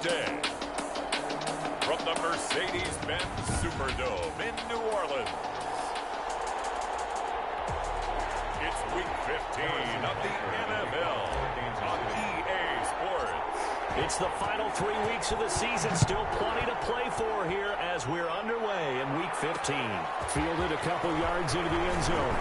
today. From the Mercedes-Benz Superdome in New Orleans, it's Week 15 of the NFL on EA Sports. It's the final 3 weeks of the season. Still plenty to play for here as we're underway in Week 15. Fielded a couple yards into the end zone.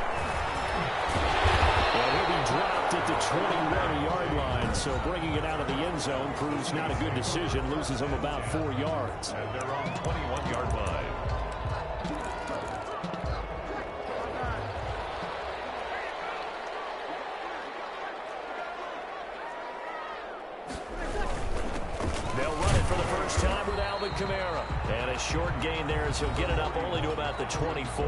Well, he'll be dropped at the 21-yard line, so bringing it out of the end zone proves not a good decision. Loses him about 4 yards. And they're on 21-yard line. They'll run it for the first time with Kamara. And a short gain there as he'll get it up only to about the 24.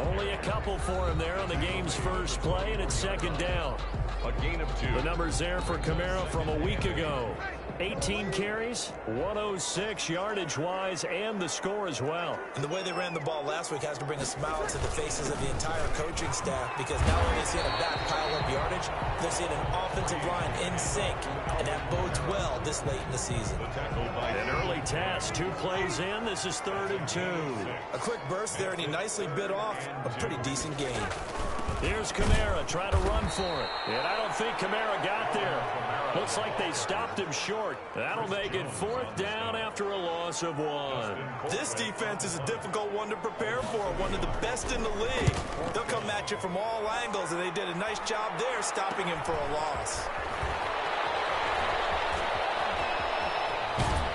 Only a couple for him there on the game's first play, and it's second down. A gain of 2. The numbers there for Kamara from a week ago. 18 carries, 106 yardage-wise, and the score as well. And the way they ran the ball last week has to bring a smile to the faces of the entire coaching staff, because not only is he in a back pile of yardage, they're seeing an offensive line in sync, and that bodes well this late in the season. An early task, 2 plays in. This is 3rd and 2. A quick burst there, and he nicely bit off a pretty decent gain. Here's Kamara trying to run for it. And I don't think Kamara got there. Looks like they stopped him short. That'll make it 4th down after a loss of 1. This defense is a difficult one to prepare for, one of the best in the league. They'll come at you from all angles, and they did a nice job there stopping him for a loss.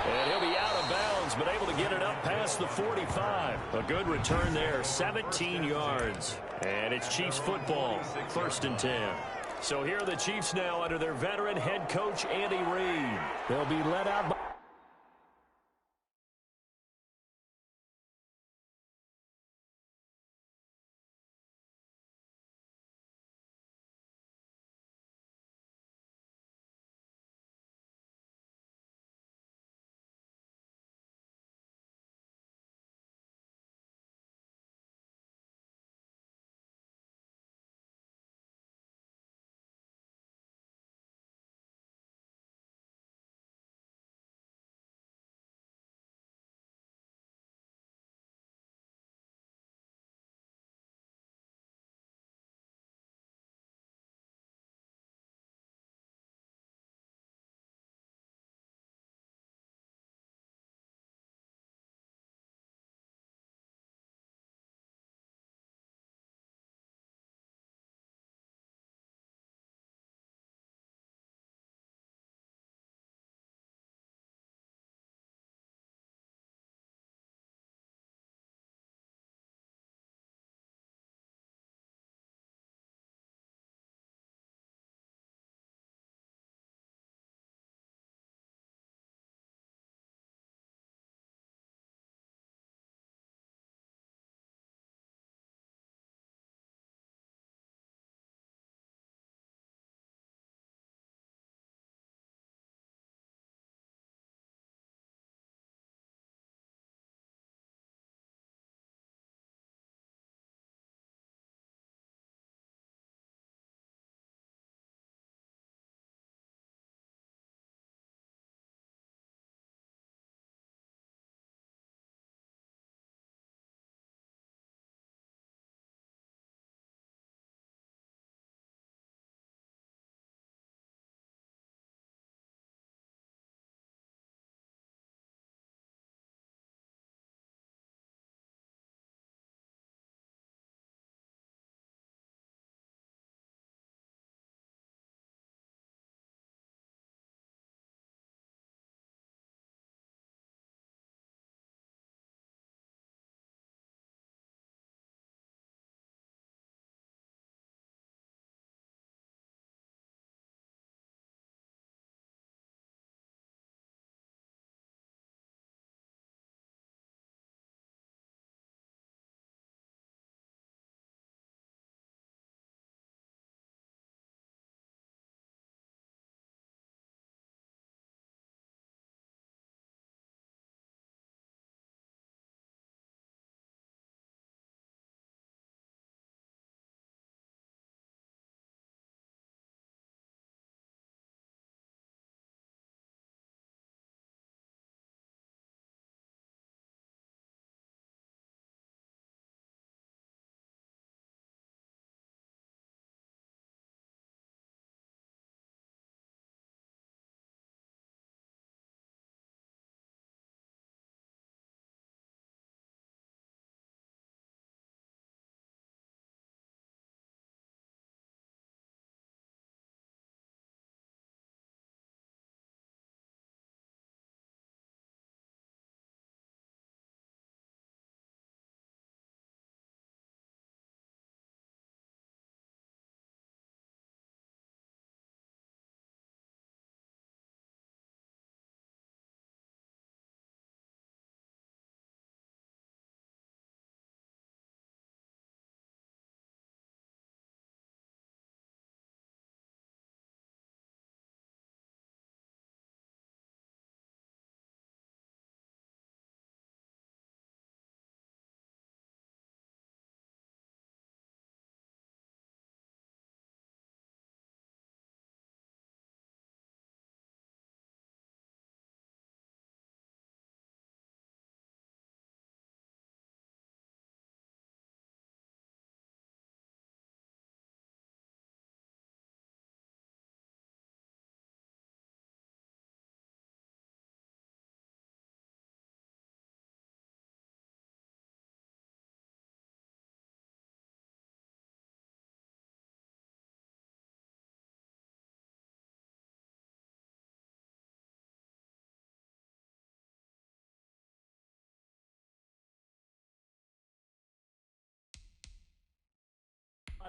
And he'll be out of bounds, but able to get it up past the 45. A good return there, 17 yards. And it's Chiefs football, 1st and 10. So here are the Chiefs now under their veteran head coach, Andy Reid. They'll be led out by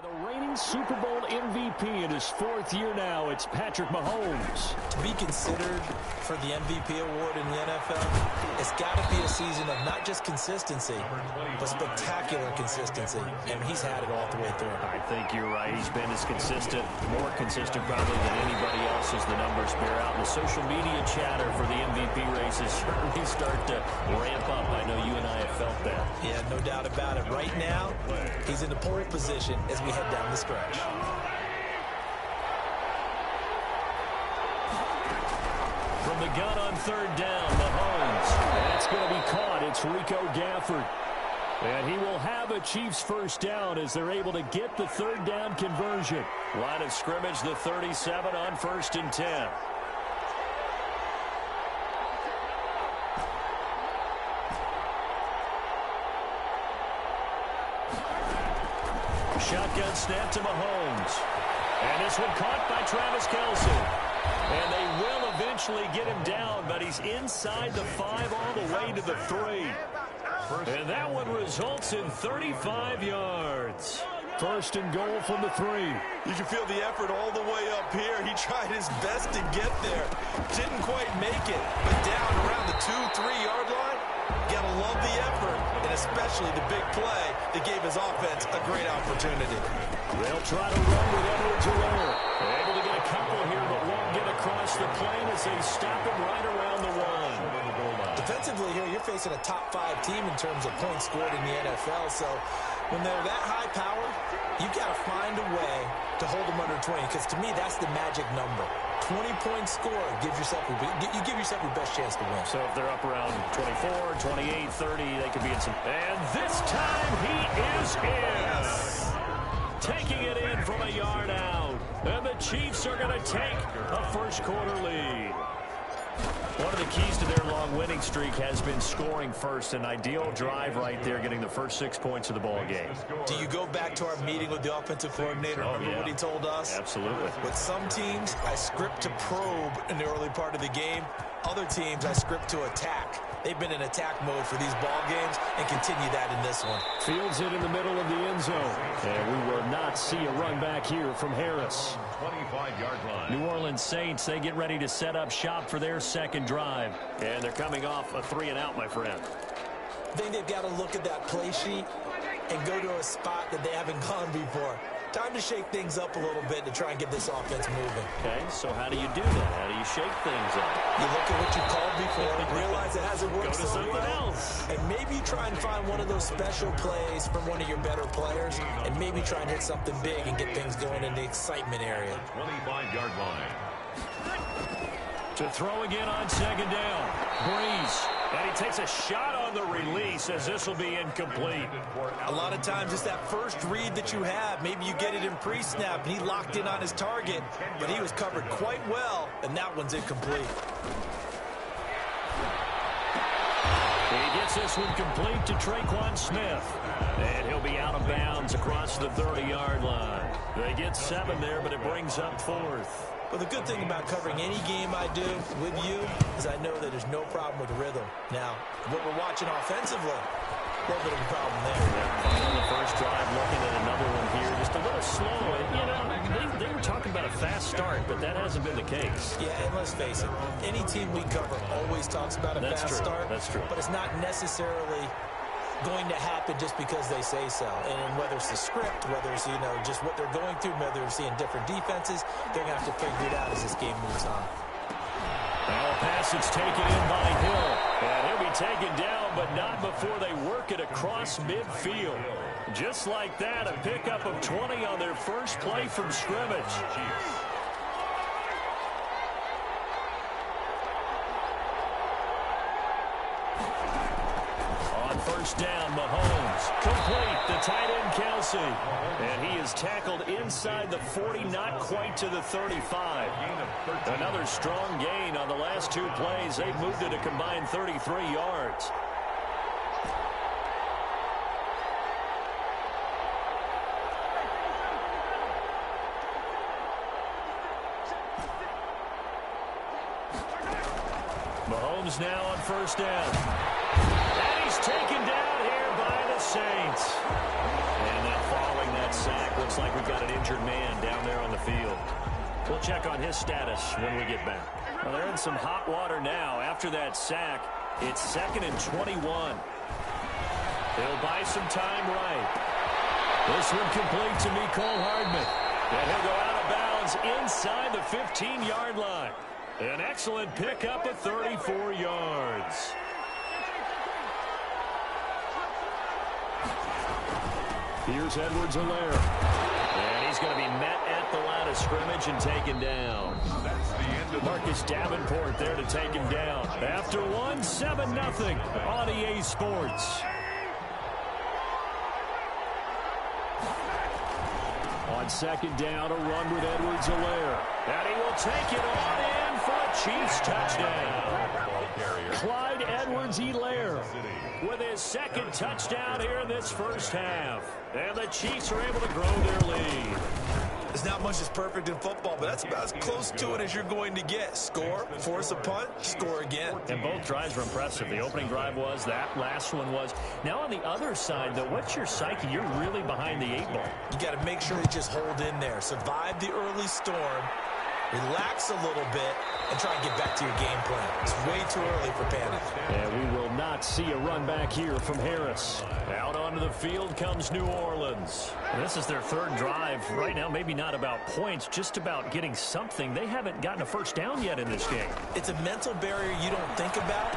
The reigning Super Bowl MVP in his 4th year now, it's Patrick Mahomes. To be considered for the MVP award in the NFL, it's got to be a season of not just consistency, but spectacular consistency. And he's had it all the way through. I think you're right. He's been as consistent, more consistent probably than anybody else as the numbers bear out. And the social media chatter for the MVP races certainly start to ramp up. I know you and I have felt that. Yeah, no doubt about it. Right now, he's in the pole position as we head down the stretch. From the gun on 3rd down, Mahomes. That's going to be caught. It's Rico Gafford. And he will have a Chiefs 1st down as they're able to get the 3rd down conversion. Line of scrimmage, the 37 on 1st and 10. Shotgun snap to Mahomes. And this one caught by Travis Kelce. And they will eventually get him down, but he's inside the 5 all the way to the 3. And that one results in 35 yards. 1st and goal from the 3. You can feel the effort all the way up here. He tried his best to get there. Didn't quite make it, but down around the 2-3-yard line. Gotta love the effort, and especially the big play that gave his offense a great opportunity. They'll try to run with Edwards-Helaire. Able to get a couple here, but won't get across the plane as they stop him right around the 1. Defensively here, you're facing a top 5 team in terms of points scored in the NFL, so when they're that high powered, you've got to find a way to hold them under 20, because to me, that's the magic number. 20-point score gives yourself you give yourself your best chance to win. So if they're up around 24, 28, 30, they could be in some. And this time he is in. Yes. Taking it in from a yard out. And the Chiefs are going to take a 1st quarter lead. One of the keys to their long winning streak has been scoring first. An ideal drive right there, getting the first 6 points of the ball game. Do you go back to our meeting with the offensive coordinator? Remember what he told us? Absolutely. With some teams, I script to probe in the early part of the game. Other teams, I script to attack. They've been in attack mode for these ball games and continue that in this one. Fields it in the middle of the end zone. And we will not see a run back here from Harris. 25-yard line. New Orleans Saints, they get ready to set up shop for their 2nd drive. And they're coming off a 3-and-out, my friend. I think they've got to look at that play sheet and go to a spot that they haven't gone before. Time to shake things up a little bit to try and get this offense moving. Okay, so how do you do that? How do you shake things up? You look at what you called before, realize it hasn't worked Go to so something well, else. and maybe try and find one of those special plays from one of your better players, and maybe try and hit something big and get things going in the excitement area. 25-yard line. To throw again on 2nd down. Breeze. And he takes a shot on the release as this will be incomplete. A lot of times it's that first read that you have. Maybe you get it in pre-snap and he locked in on his target, but he was covered quite well, and that one's incomplete. He gets this one complete to Traquan Smith. And he'll be out of bounds across the 30-yard line. They get 7 there, but it brings up 4th. Well, the good thing about covering any game I do with you is I know that there's no problem with rhythm. Now, what we're watching offensively, a little bit of a problem there. Yeah, on the first drive, looking at another one here, just a little slow. You know, they were talking about a fast start, but that hasn't been the case. Yeah, and let's face it, any team we cover always talks about a fast start. That's true. But it's not necessarily going to happen just because they say so. And whether it's the script, whether it's, just what they're going through, whether they're seeing different defenses, they're going to have to figure it out as this game moves on. Now a pass that's taken in by Hill. And he'll be taken down, but not before they work it across midfield. Just like that, a pickup of 20 on their first play from scrimmage. First down, Mahomes. Complete, the tight end, Kelce. And he is tackled inside the 40, not quite to the 35. Another strong gain on the last 2 plays. They've moved it a combined 33 yards. Mahomes now on first down. Taken down here by the Saints. And then following that that sack. Looks like we've got an injured man down there on the field. We'll check on his status when we get back. Well, they're in some hot water now. After that sack, it's 2nd and 21. He'll buy some time right. This one complete to Mecole Hardman. And he'll go out of bounds inside the 15-yard line. An excellent pickup of 34 yards. Here's Edwards-Helaire. And he's going to be met at the line of scrimmage and taken down. Marcus Davenport there to take him down. After one, 7-0 on EA Sports. On 2nd down, a run with Edwards-Helaire. And he will take it on in for a Chiefs touchdown. Clyde Edwards-Helaire with his 2nd touchdown here in this first half. And the Chiefs are able to grow their lead. There's not much that's perfect in football, but that's about as close to it as you're going to get. Score, force a punt, score again. And both drives were impressive. The opening drive was, that last one was. Now on the other side, though, what's your psyche? You're really behind the 8 ball. You got to make sure you just hold in there. Survive the early storm, relax a little bit, and try and get back to your game plan. It's way too early for panic. And we will not see a run back here from Harris. Out onto the field comes New Orleans. And this is their 3rd drive. Right now, maybe not about points, just about getting something. They haven't gotten a first down yet in this game. It's a mental barrier you don't think about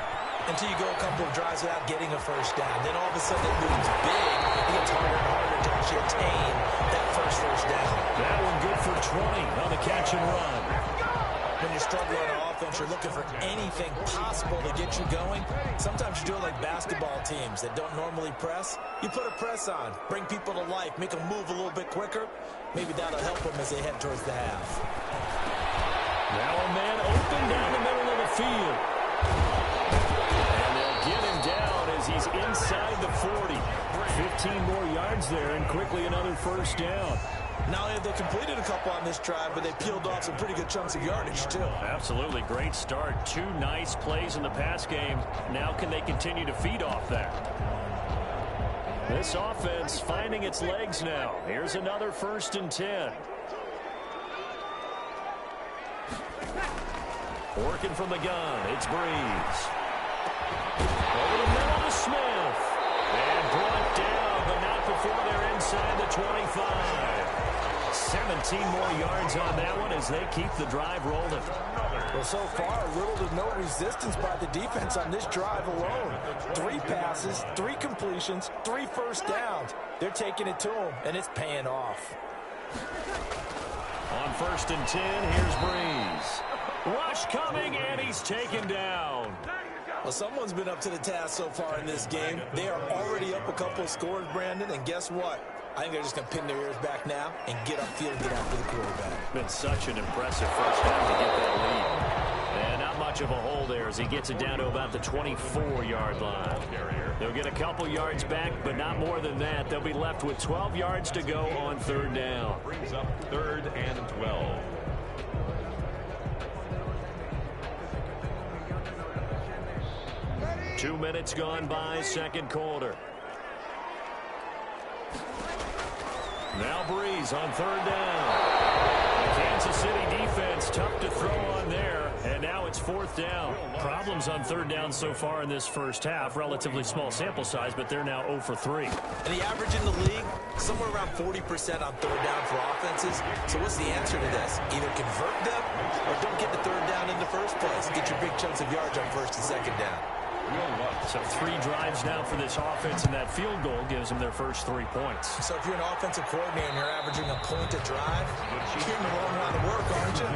until you go a couple of drives without getting a first down. Then all of a sudden it moves big. It gets harder and harder to actually attain that first down. That one good for 20 on the catch and run. When you're struggling on offense, you're looking for anything possible to get you going. Sometimes you do it like basketball teams that don't normally press. You put a press on, bring people to life, make them move a little bit quicker. Maybe that'll help them as they head towards the half. Now a man open down the middle of the field. And they'll get him down as he's inside the 40. 15 more yards there and quickly another first down. Not only have they completed a couple on this drive, but they peeled off some pretty good chunks of yardage, too. Absolutely. Great start. 2 nice plays in the pass game. Now can they continue to feed off that? This offense finding its legs now. Here's another 1st and 10. Working from the gun. It's Breeze. Over the middle to Smith. And brought down, but not before they're inside the 25. 17 more yards on that one as they keep the drive rolling. Well, so far, little to no resistance by the defense on this drive alone. 3 passes, 3 completions, 3 first downs. They're taking it to them, and it's paying off. On 1st and 10, here's Breeze. Rush coming, and he's taken down. Well, someone's been up to the task so far in this game. They are already up a couple of scores, Brandon, and guess what? I think they're just going to pin their ears back now and get upfield and get after the quarterback. Been such an impressive first half to get that lead. And not much of a hole there as he gets it down to about the 24-yard line. They'll get a couple yards back, but not more than that. They'll be left with 12 yards to go on 3rd down. Brings up 3rd and 12. Two minutes gone by, 2nd quarter. Now Breeze on 3rd down. Kansas City defense tough to throw on there, and now it's 4th down. Problems on 3rd down so far in this first half. Relatively small sample size, but they're now 0 for 3. And the average in the league, somewhere around 40% on 3rd down for offenses. So what's the answer to this? Either convert them or don't get the 3rd down in the first place. Get your big chunks of yards on 1st and 2nd down. So 3 drives now for this offense, and that field goal gives them their first 3 points. So if you're an offensive coordinator and you're averaging a point a drive, you're in the wrong line of work, aren't you?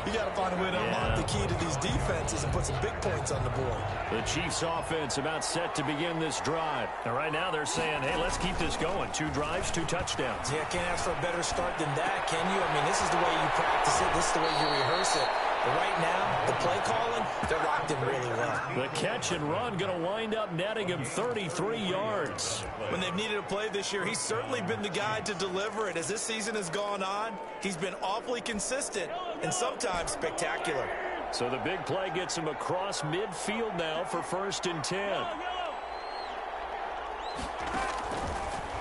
You got to find a way to unlock the key to these defenses and put some big points on the board. The Chiefs offense about set to begin this drive. And right now they're saying, hey, let's keep this going. 2 drives, 2 touchdowns. Yeah, can't ask for a better start than that, can you? I mean, this is the way you practice it. This is the way you rehearse it. But right now, the play calling, they're locked in really well. The catch and run going to wind up netting him 33 yards. When they've needed a play this year, he's certainly been the guy to deliver it. As this season has gone on, he's been awfully consistent and sometimes spectacular. So the big play gets him across midfield now for 1st and 10.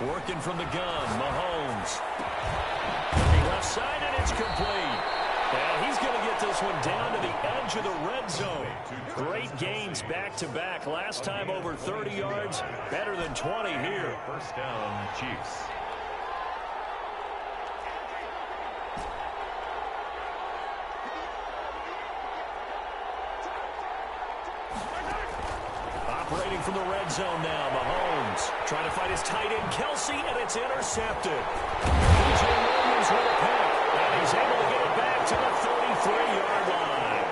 Working from the gun, Mahomes. Mahomes. Looking left side, and it's complete. And he's going to get this one down to the edge of the red zone. Great gains back-to-back. Last time over 30 yards, better than 20 here. First down, Chiefs. Operating from the red zone now, Mahomes trying to find his tight end, Kelsey, and it's intercepted. DJ Williams with a pick, and he's able to get it back to the 33-yard line.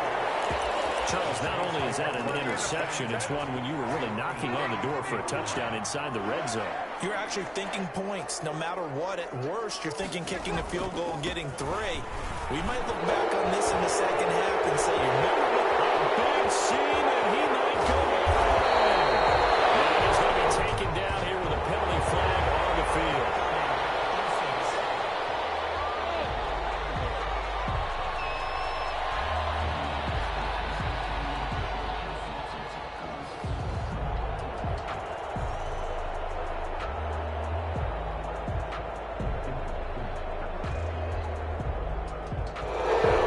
Charles, not only is that an interception, it's one when you were really knocking on the door for a touchdown inside the red zone. You're actually thinking points. No matter what, at worst, you're thinking kicking a field goal and getting 3. We might look back on this in the second half and say, you remember a big seam, and he might go taken down here with a penalty flag on the field.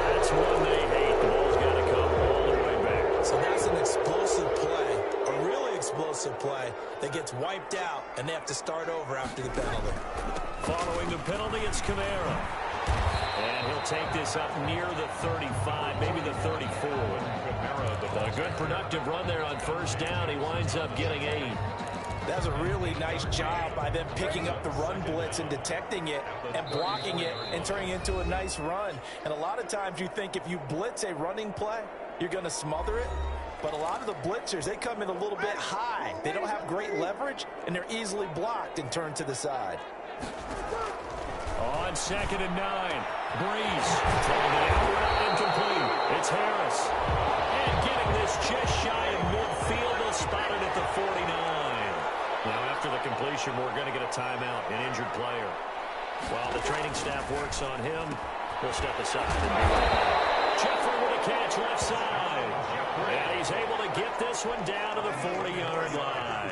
That's one they hate. The ball's got to come all the way back. So that's an explosive play, a really explosive play that gets wiped out, and they have to start over after the penalty. Following the penalty, it's Kamara. And he'll take this up near the 35, maybe the 34. A good productive run there on first down. He winds up getting 8. That's a really nice job by them picking up the run blitz and detecting it and blocking it and turning it into a nice run. And a lot of times you think if you blitz a running play, you're going to smother it. But a lot of the blitzers, they come in a little bit high. They don't have great leverage, and they're easily blocked and turned to the side. On 2nd and 9, Breeze throwing it out, incomplete. It's Harris. And getting this just shy of midfield. They'll spot it at the 49. Now after the completion, we're going to get a timeout, an injured player. While the training staff works on him, he'll step aside and be right back. Jeffrey with a catch left side. And he's able to get this one down to the 40-yard line.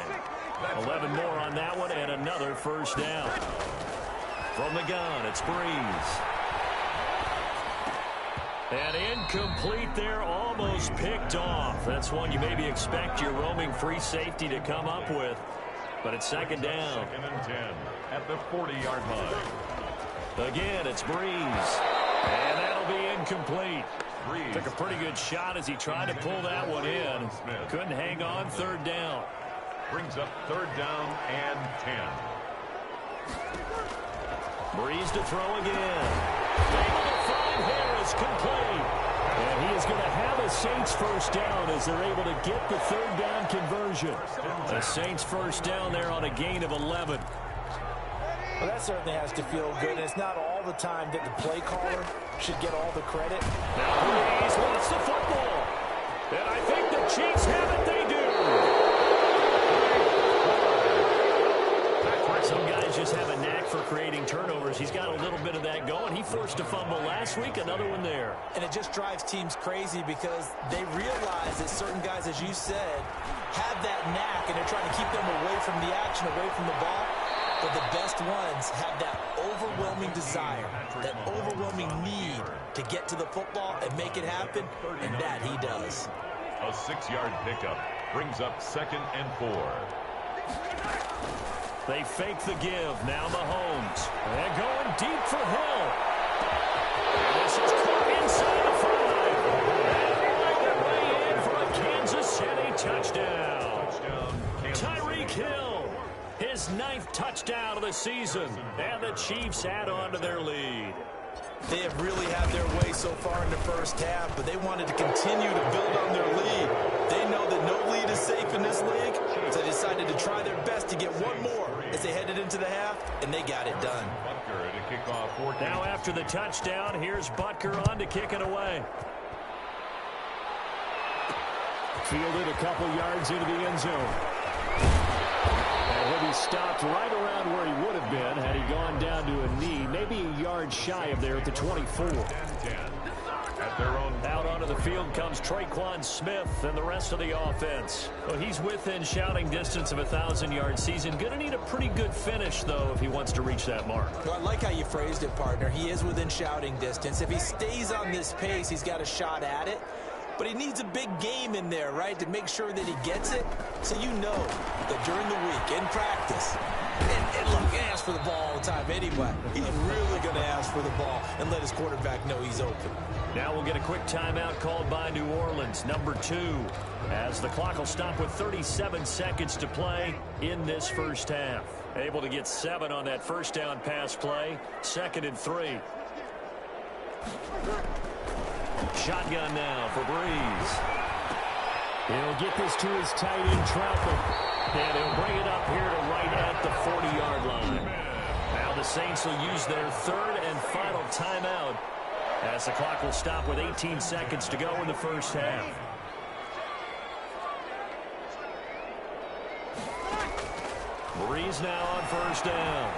11 more on that one and another first down. From the gun, it's Breeze. And incomplete there, almost picked off. That's one you maybe expect your roaming free safety to come up with. But it's 2nd down. 2nd and 10 at the 40-yard line. Again, it's Breeze. And that'll be incomplete. Breeze took a pretty good shot as he tried to pull that one in. Couldn't hang on 3rd down. Brings up 3rd down and 10. Breeze to throw again. Able to find Harris, complete. And he is going to have a Saints first down as they're able to get the 3rd down conversion. The Saints first down there on a gain of 11. Well, that certainly has to feel good. And it's not all the time that the play caller should get all the credit. Now Breeze wants the football. And I think the Chiefs have it. They do. Some guys just have a knack for creating turnovers. He's got a little bit of that going. He forced a fumble last week, another one there. And it just drives teams crazy because they realize that certain guys, as you said, have that knack, and they're trying to keep them away from the action, away from the ball. But the best ones have that overwhelming desire, that overwhelming need to get to the football and make it happen, and that he does. A 6-yard pickup brings up 2nd and 4. They fake the give. Now Mahomes. And going deep for Hill. And this is caught inside the 5. And their way in for a Kansas City touchdown. Tyreek Hill. His 9th touchdown of the season. And the Chiefs add on to their lead. They have really had their way so far in the first half, but they wanted to continue to build on their lead. They know that no lead is safe in this league, so they decided to try their best to get one more as they headed into the half, and they got it done. Butker to kick off 14. Now after the touchdown, here's Butker on to kick it away. Fielded a couple yards into the end zone. And he'll be stopped right around where he would have been had he gone down to a knee, maybe a yard shy of there at the 24. 10 at at their own. Out onto the field comes Traquan Smith and the rest of the offense. Well, he's within shouting distance of a 1,000-yard season. Going to need a pretty good finish, though, if he wants to reach that mark. Well, I like how you phrased it, partner. He is within shouting distance. If he stays on this pace, he's got a shot at it. But he needs a big game in there, right, to make sure that he gets it. So you know that during the week, in practice, and look, he asks for the ball all the time anyway. He's really going to ask for the ball and let his quarterback know he's open. Now we'll get a quick timeout called by New Orleans, number 2, as the clock will stop with 37 seconds to play in this first half. Able to get 7 on that first down pass play, 2nd and 3. Shotgun now for Breeze. He'll get this to his tight end, Troutman. And he'll bring it up here to right at the 40-yard line. Now the Saints will use their 3rd and final timeout as the clock will stop with 18 seconds to go in the first half. Breeze now on first down.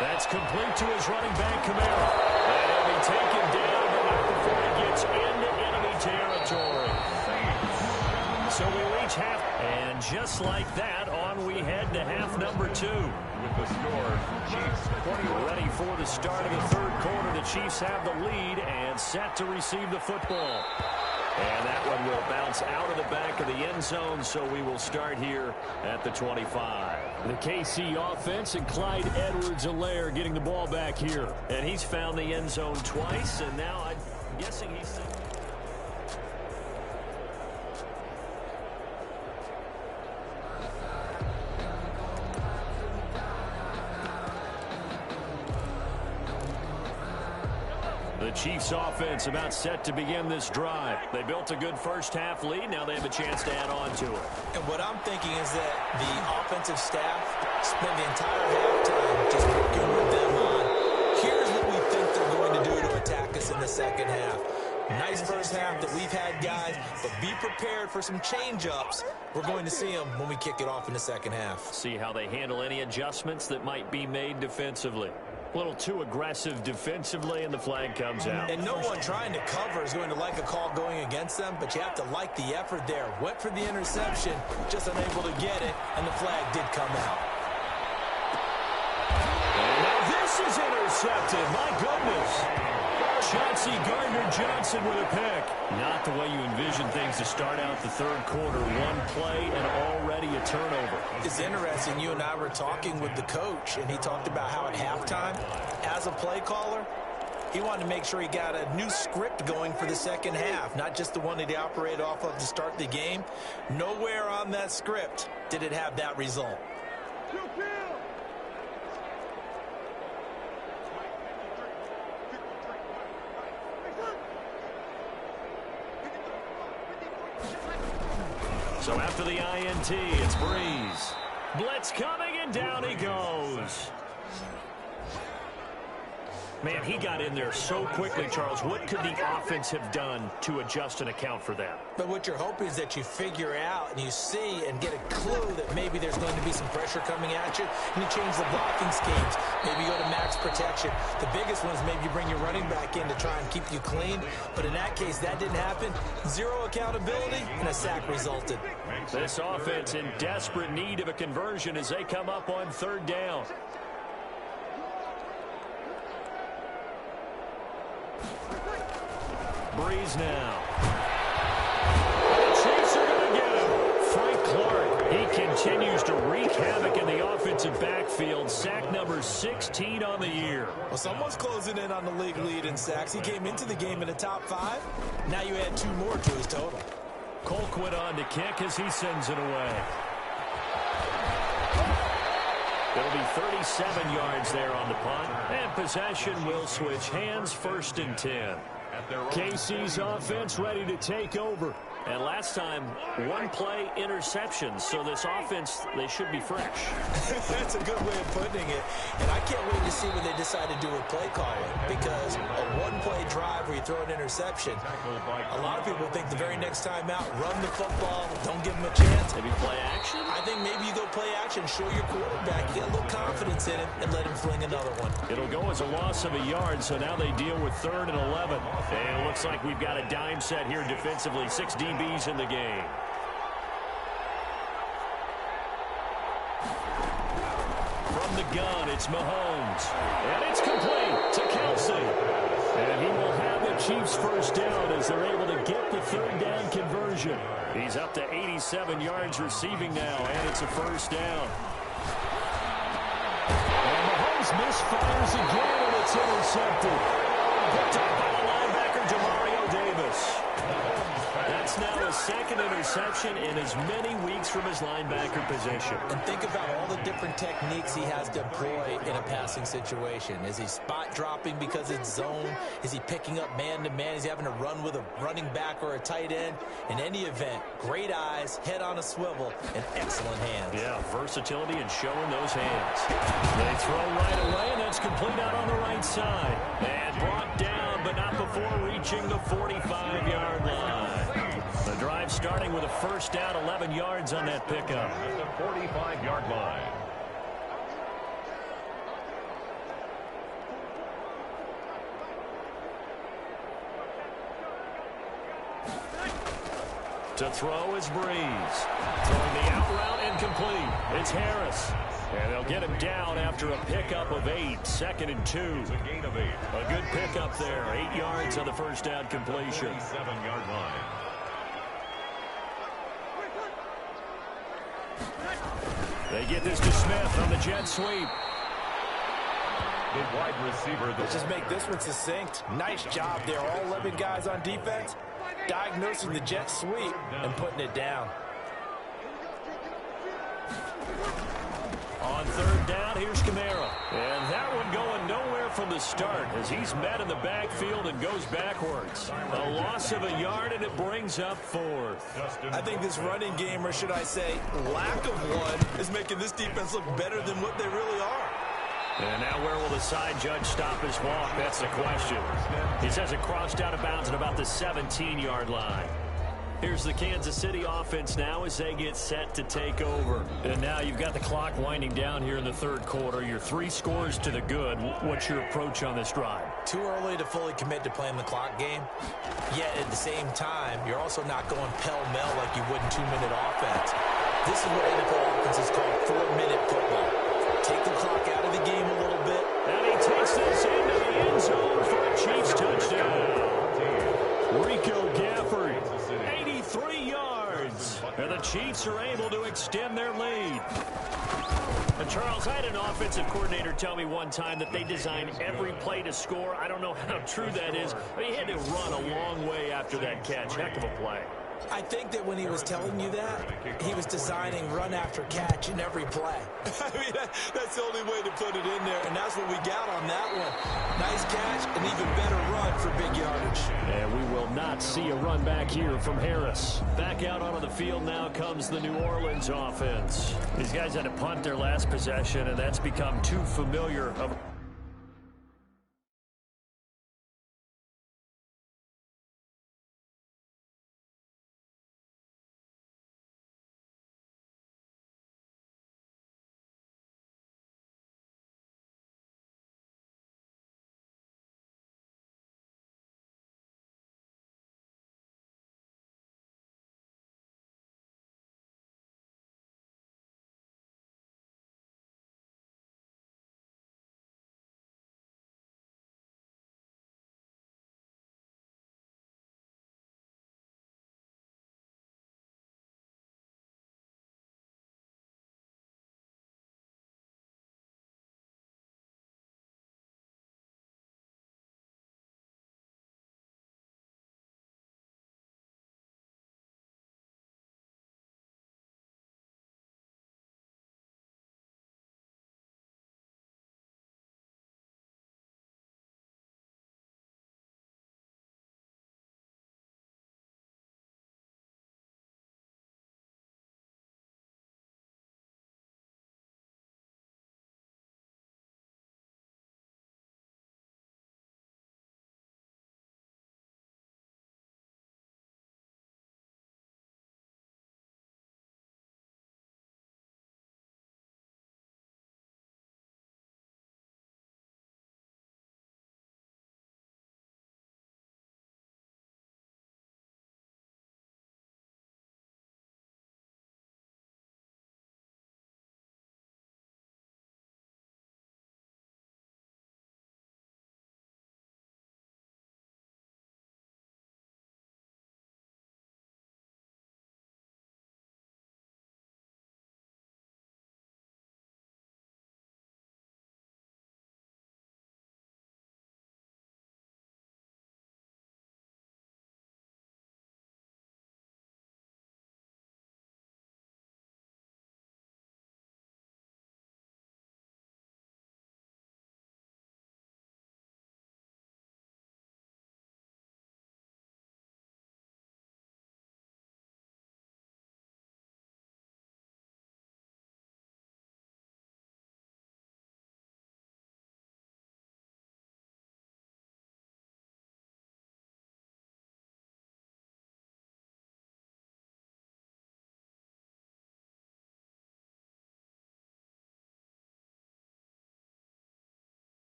That's complete to his running back, Kamara. And he'll be taken down, but not before he gets into enemy territory. So we reach half, and just like that, on we head to half number 2. With the score, Chiefs 21. Ready for the start of the third quarter. The Chiefs have the lead and set to receive the football. And that one will bounce out of the back of the end zone, so we will start here at the 25. The KC offense and Clyde Edwards-Helaire getting the ball back here. And he's found the end zone twice, and now I'm guessing he's... The Chiefs offense about set to begin this drive. They built a good first half lead. Now they have a chance to add on to it. And what I'm thinking is that the offensive staff spend the entire halftime just working with them on, here's what we think they're going to do to attack us in the second half. Nice first half that we've had, guys, but be prepared for some change-ups. We're going to see them when we kick it off in the second half. See how they handle any adjustments that might be made defensively. A little too aggressive defensively, and the flag comes out. And no one trying to cover is going to like a call going against them, but you have to like the effort there. Went for the interception, just unable to get it, and the flag did come out. And now this is intercepted. My goodness. Chauncey Gardner-Johnson with a pick. Not the way you envision things to start out the third quarter. One play and already a turnover. It's interesting. You and I were talking with the coach, and he talked about how at halftime, as a play caller, he wanted to make sure he got a new script going for the second half, not just the one that he operated off of to start the game. Nowhere on that script did it have that result. So after the INT, it's Breeze. Blitz coming, and down he goes. Man, he got in there so quickly, Charles. What could the offense have done to adjust and account for that? But what you're hoping is that you figure out and you see and get a clue that maybe there's going to be some pressure coming at you, and you change the blocking schemes. Maybe you go to max protection. The biggest one is maybe you bring your running back in to try and keep you clean. But in that case, that didn't happen. Zero accountability, and a sack resulted. This offense in desperate need of a conversion as they come up on third down. Breeze now. The Chiefs are going to get him. Frank Clark, he continues to wreak havoc in the offensive backfield. Sack number 16 on the year. Well, someone's closing in on the league lead in sacks. He came into the game in the top 5. Now you add 2 more to his total. Colquitt on to kick as he sends it away. It'll be 37 yards there on the punt. And possession will switch hands, 1st and 10. KC's offense ready to take over. And last time, one play interception. So this offense, they should be fresh. That's a good way of putting it. And I can't wait to see what they decide to do with play calling, because a one-play drive where you throw an interception, a lot of people think the very next time out, run the football, don't give them a chance. Maybe play action? I think maybe you go play action, show your quarterback, get a little confidence in him, and let him fling another one. It'll go as a loss of a yard, so now they deal with 3rd and 11. And it looks like we've got a dime set here defensively. 6 DBs in the game. From the gun, it's Mahomes. And it's complete to Kelsey. And he will have the Chiefs first down as they're able to get the 3rd down conversion. He's up to 87 yards receiving now, and it's a first down. And Mahomes misfires again, and it's intercepted. Picked up by the linebacker, Demario Davis. That's now his 2nd interception in as many weeks from his linebacker position. And think about all the different techniques he has to employ in a passing situation. Is he spot dropping because it's zone? Is he picking up man-to-man? Is he having to run with a running back or a tight end? In any event, great eyes, head on a swivel, and excellent hands. Yeah, versatility and showing those hands. They throw right away, and that's complete out on the right side. And brought down, but not before reaching the 45-yard line. The drive starting with a first down, 11 yards on that pickup. At the 45-yard line. To throw is Breeze. Throwing the out route incomplete. It's Harris. And they'll get him down after a pickup of 8. 2nd and 2. It's a gain of 8. A good pickup there. 8 yards on the first down completion. 7-yard line. They get this to Smith on the jet sweep. The wide receiver. Let's just make this one succinct. Nice job there. All 11 guys on defense diagnosing the jet sweep and putting it down. On 3rd down, here's Kamara. And that one going nowhere from the start as he's met in the backfield and goes backwards. A loss of a yard, and it brings up 4th. I think this running game, or should I say lack of one, is making this defense look better than what they really are. And now where will the side judge stop his walk? That's the question. He says it crossed out of bounds at about the 17-yard line. Here's the Kansas City offense now as they get set to take over. And now you've got the clock winding down here in the 3rd quarter. You're 3 scores to the good. What's your approach on this drive? Too early to fully commit to playing the clock game. Yet at the same time, you're also not going pell-mell like you would in 2-minute offense. This is what NFL offenses call 4-minute football. Take the clock out of the game a little bit. And he takes this into the end zone for a Chiefs touchdown. Rico Gafford, 83 yards. And the Chiefs are able to extend their lead. And Charles, I had an offensive coordinator tell me one time that they design every play to score. I don't know how true that is, but he had to run a long way after that catch. Heck of a play. I think that when he was telling you that, he was designing run after catch in every play. I mean, that's the only way to put it in there, and that's what we got on that one. Nice catch, an even better run for big yardage. And we will not see a run back here from Harris. Back out onto the field now comes the New Orleans offense. These guys had to punt their last possession, and that's become too familiar of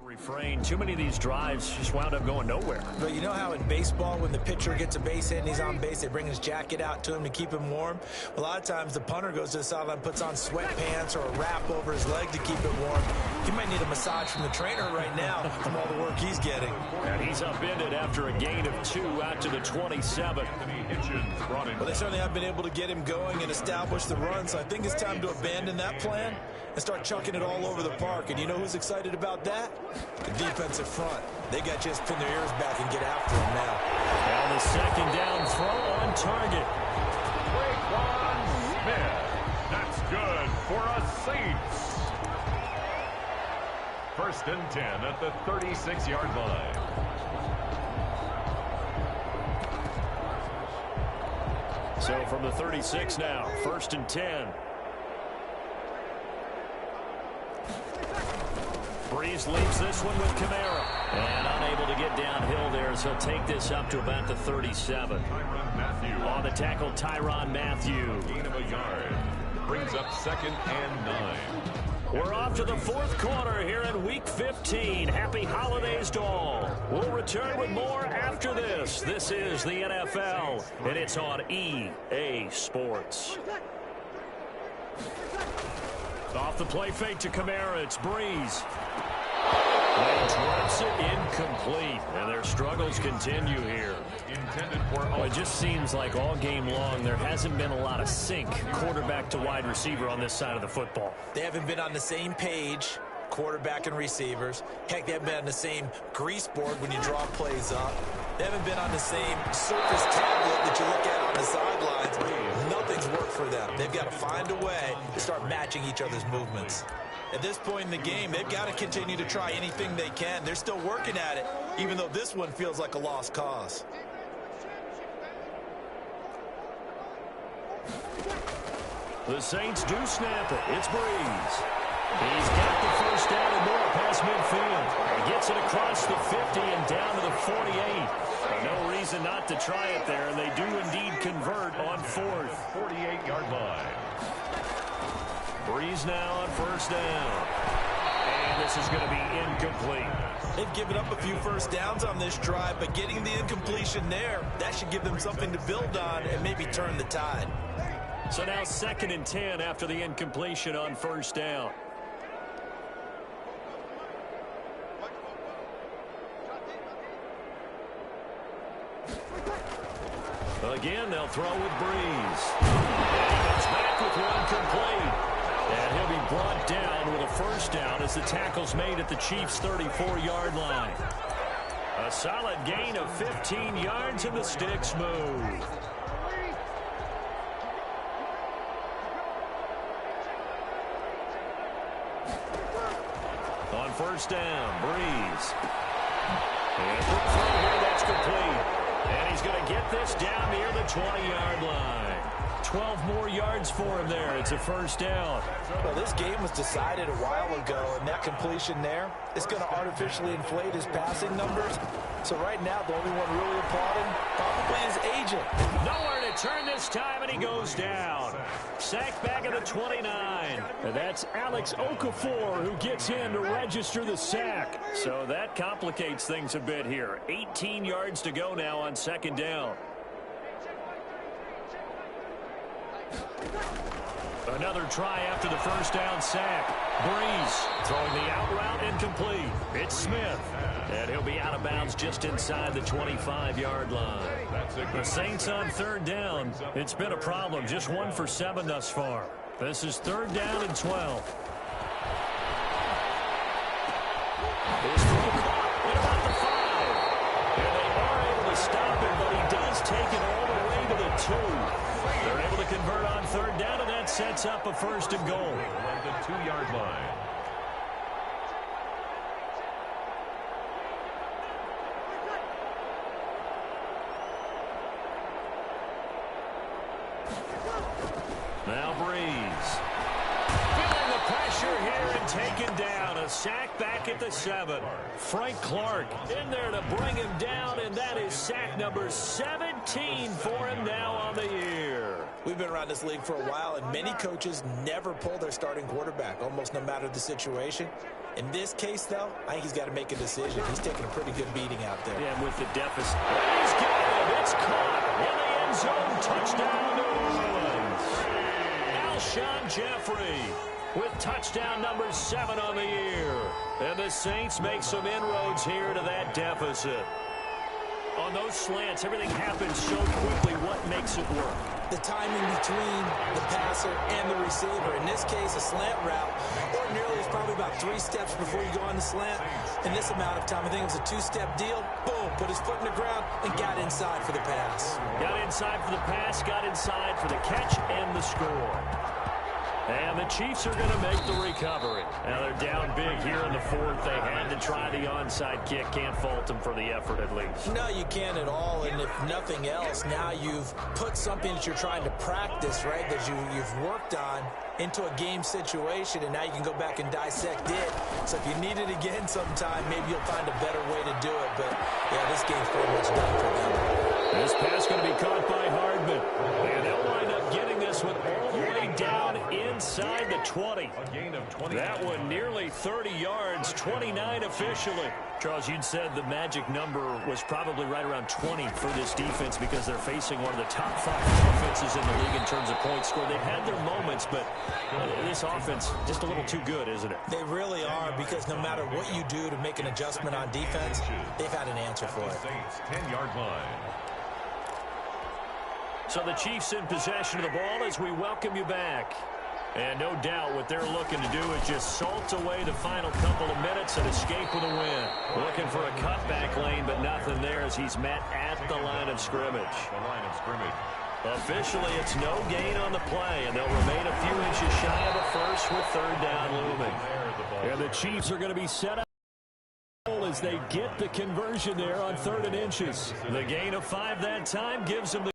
Refrain. Too many of these drives just wound up going nowhere. But you know how in baseball, when the pitcher gets a base hit and he's on base, they bring his jacket out to him to keep him warm? A lot of times the punter goes to the sideline, puts on sweatpants or a wrap over his leg to keep it warm. He might need a massage from the trainer right now from all the work he's getting. And he's upended after a gain of 2 out to the 27. Well, they certainly have been able to get him going and establish the run, so I think it's time to abandon that plan and start chucking it all over the park. And you know who's excited about that? The defensive front. They got to just pin their ears back and get after him now. Now the second down throw on target. Smith. That's good for a Saints. First and 10 at the 36-yard line. So from the 36 now, first and 10. Breeze leaves this one with Kamara. And unable to get downhill there, so he'll take this up to about the 37. On the tackle, Tyrann Mathieu. Gain of a yard. Brings up second and 9. We're off to the fourth quarter here in Week 15. Happy holidays to all. We'll return with more after this. This is the NFL, and it's on EA Sports. Off the play fake to Kamara, it's Breeze. And drops it incomplete, and their struggles continue here. Intended for it just seems like all game long there hasn't been a lot of sync quarterback to wide receiver on this side of the football. They haven't been on the same page, quarterback and receivers. Heck, they haven't been on the same grease board when you draw plays up. They haven't been on the same surface tablet that you look at on the sidelines. Nothing's worked for them. They've got to find a way to start matching each other's movements. At this point in the game, they've got to continue to try anything they can. They're still working at it, even though this one feels like a lost cause. The Saints do snap it. It's Breeze. He's got the first down and more past midfield. He gets it across the 50 and down to the 48. No reason not to try it there, and they do indeed convert on fourth. 48-yard line. Breeze now on first down. And this is going to be incomplete. They've given up a few first downs on this drive, but getting the incompletion there, that should give them something to build on and maybe turn the tide. So now second and 10 after the incompletion on first down. Again, they'll throw with Breeze. And he comes back with one complete. And he'll be brought down with a first down as the tackle's made at the Chiefs' 34-yard line. A solid gain of 15 yards and the sticks move. On first down, Breeze. And for throw here, that's complete. And he's going to get this down near the 20-yard line. 12 more yards for him there. It's a first down. Well, this game was decided a while ago, and that completion there is going to artificially inflate his passing numbers. So right now, the only one really applauding probably his agent. Nowhere to turn this time, and he goes down. Sacked back at the 29. And that's Alex Okafor who gets in to register the sack. So that complicates things a bit here. 18 yards to go now on second down. Another try after the first down sack. Breeze throwing the out route incomplete. It's Smith. And he'll be out of bounds just inside the 25-yard line. The Saints on third down. It's been a problem. Just 1 for 7 thus far. This is third down and 12. His throw caught at about the 5. And they are able to stop it, but he does take it all the way to the 2. They're able to convert on third down, and that sets up a first and goal. At the 2-yard line. Now Breeze. Feeling the pressure here and taken down. A sack back at the 7. Frank Clark in there to bring him down, and that is sack number 17 for him now on the year. We've been around this league for a while, and many coaches never pull their starting quarterback, almost no matter the situation. In this case, though, I think he's got to make a decision. He's taking a pretty good beating out there. Yeah, with the deficit. He's got it. It's caught in the end zone. Touchdown, New Orleans. Alshon Jeffrey with touchdown number 7 on the year. And the Saints make some inroads here to that deficit. On those slants, everything happens so quickly. What makes it work? The timing between the passer and the receiver. In this case, a slant route ordinarily is probably about 3 steps before you go on the slant. In this amount of time, I think it was a 2-step deal. Boom, put his foot in the ground and got inside for the pass. Got inside for the pass, got inside for the catch and the score. And the Chiefs are going to make the recovery. Now they're down big here in the 4th. They had to try the onside kick. Can't fault them for the effort at least. No, you can't at all. And if nothing else, now you've put something that you're trying to practice, right, that you've worked on into a game situation, and now you can go back and dissect it. So if you need it again sometime, maybe you'll find a better way to do it. But, yeah, this game's pretty much done for them. This pass going to be caught by Hardman. And they'll wind up getting this one all the way down inside the 20. A gain of 20. That one nearly 30 yards, 29 officially. Charles, you'd said the magic number was probably right around 20 for this defense because they're facing one of the top 5 offenses in the league in terms of points scored. They've had their moments, but this offense just a little too good, isn't it? They really are, because no matter what you do to make an adjustment on defense, they've had an answer for it. 10-yard line. So the Chiefs in possession of the ball as we welcome you back. And no doubt what they're looking to do is just salt away the final couple of minutes and escape with a win. Looking for a cutback lane, but nothing there as he's met at the line of scrimmage. Officially, it's no gain on the play, and they'll remain a few inches shy of the first with 3rd down looming. And the Chiefs are going to be set up as they get the conversion there on 3rd and inches. The gain of 5 that time gives them the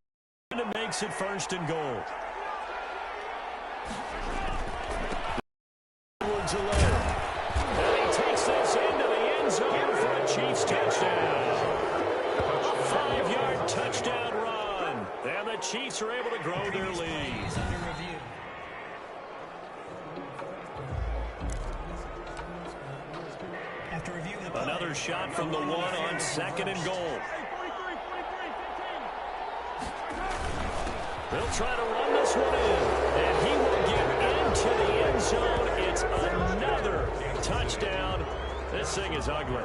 and makes it 1st and goal. And he takes this into the end zone for a Chiefs touchdown. A 5-yard touchdown run. And the Chiefs are able to grow their lead. Another shot from the 1 on 2nd and goal. They'll try to run this one in, and he will get into the end zone. It's another touchdown. This thing is ugly.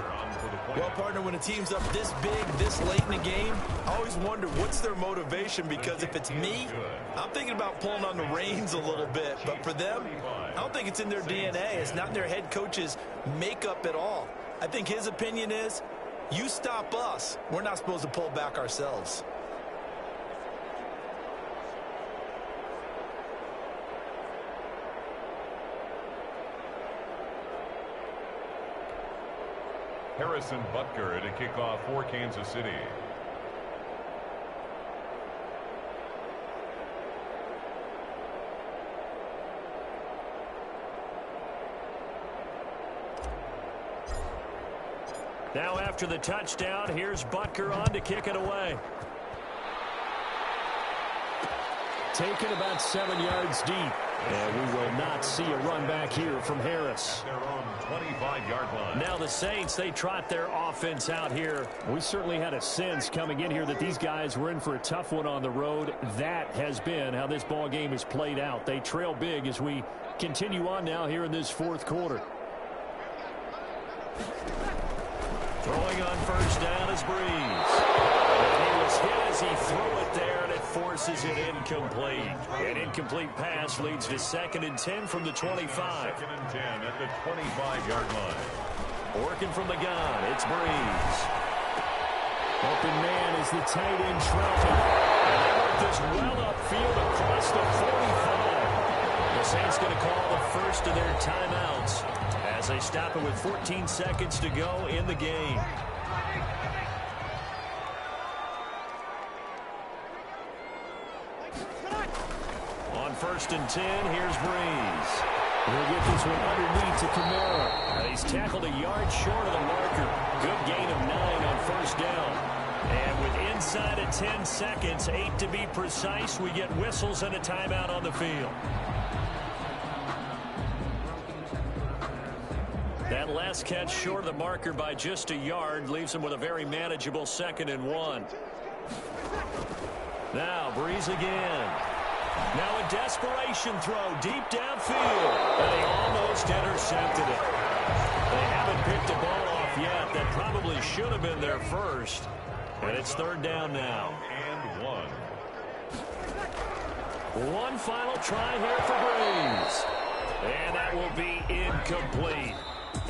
Well, partner, when a team's up this big, this late in the game, I always wonder what's their motivation, because if it's me, I'm thinking about pulling on the reins a little bit. But for them, I don't think it's in their DNA. It's not in their head coach's makeup at all. I think his opinion is, you stop us, we're not supposed to pull back ourselves. Harrison Butker to kick off for Kansas City. Now after the touchdown, here's Butker on to kick it away. Taken about 7 yards deep. And we will not see a run back here from Harris. Their own 25-yard line. Now the Saints, they trot their offense out here. We certainly had a sense coming in here that these guys were in for a tough one on the road. That has been how this ball game is played out. They trail big as we continue on now here in this 4th quarter. Throwing on 1st down is Breeze. And he was hit as he threw it there, and it forces it incomplete. An incomplete pass leads to 2nd and 10 from the 25. 2nd and 10 at the 25-yard line. Working from the gun, it's Breeze. Open man is the tight end Troutman. And that worked this well upfield across the 45. The Saints going to call the first of their timeouts as they stop it with 14 seconds to go in the game. On 1st and 10, here's Breeze. He'll get this one underneath to Kamara. He's tackled a yard short of the marker. Good gain of 9 on 1st down. And with inside of 10 seconds, 8 to be precise, we get whistles and a timeout on the field. That last catch short of the marker by just a yard leaves him with a very manageable 2nd and 1. Now Breeze again. Now a desperation throw deep downfield. And they almost intercepted it. They haven't picked a ball off yet. That probably should have been their first. And it's 3rd down now. And 1. One final try here for Breeze. And that will be incomplete,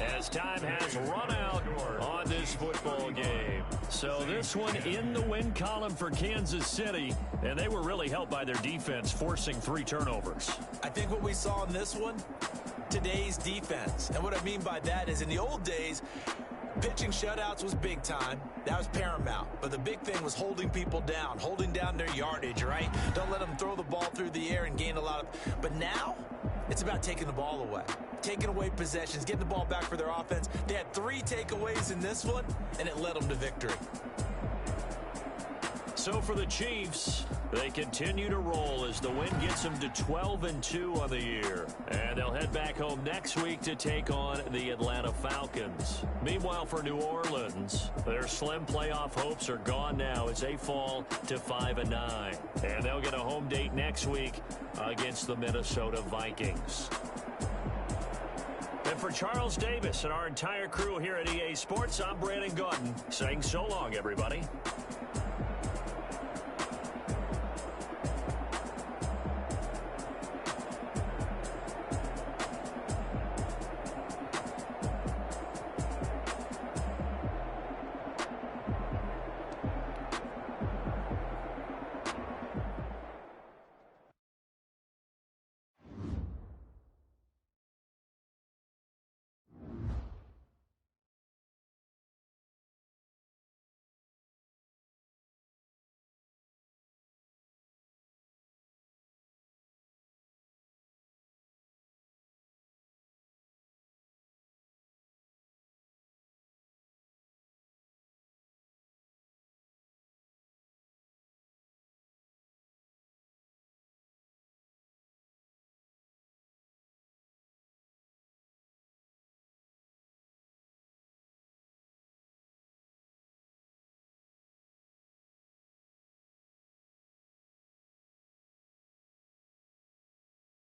as time has run out on this football game. So this one in the win column for Kansas City, and they were really helped by their defense, forcing 3 turnovers. I think what we saw in this one, today's defense. And what I mean by that is in the old days, pitching shutouts was big time. That was paramount. But the big thing was holding people down, holding down their yardage, right? Don't let them throw the ball through the air and gain a lot of... But now, it's about taking the ball away. Taking away possessions, getting the ball back for their offense. They had 3 takeaways in this one, and it led them to victory. So for the Chiefs, they continue to roll as the win gets them to 12-2 on the year. And they'll head back home next week to take on the Atlanta Falcons. Meanwhile, for New Orleans, their slim playoff hopes are gone now as they fall to 5-9. And they'll get a home date next week against the Minnesota Vikings. And for Charles Davis and our entire crew here at EA Sports, I'm Brandon Gaudin saying so long, everybody.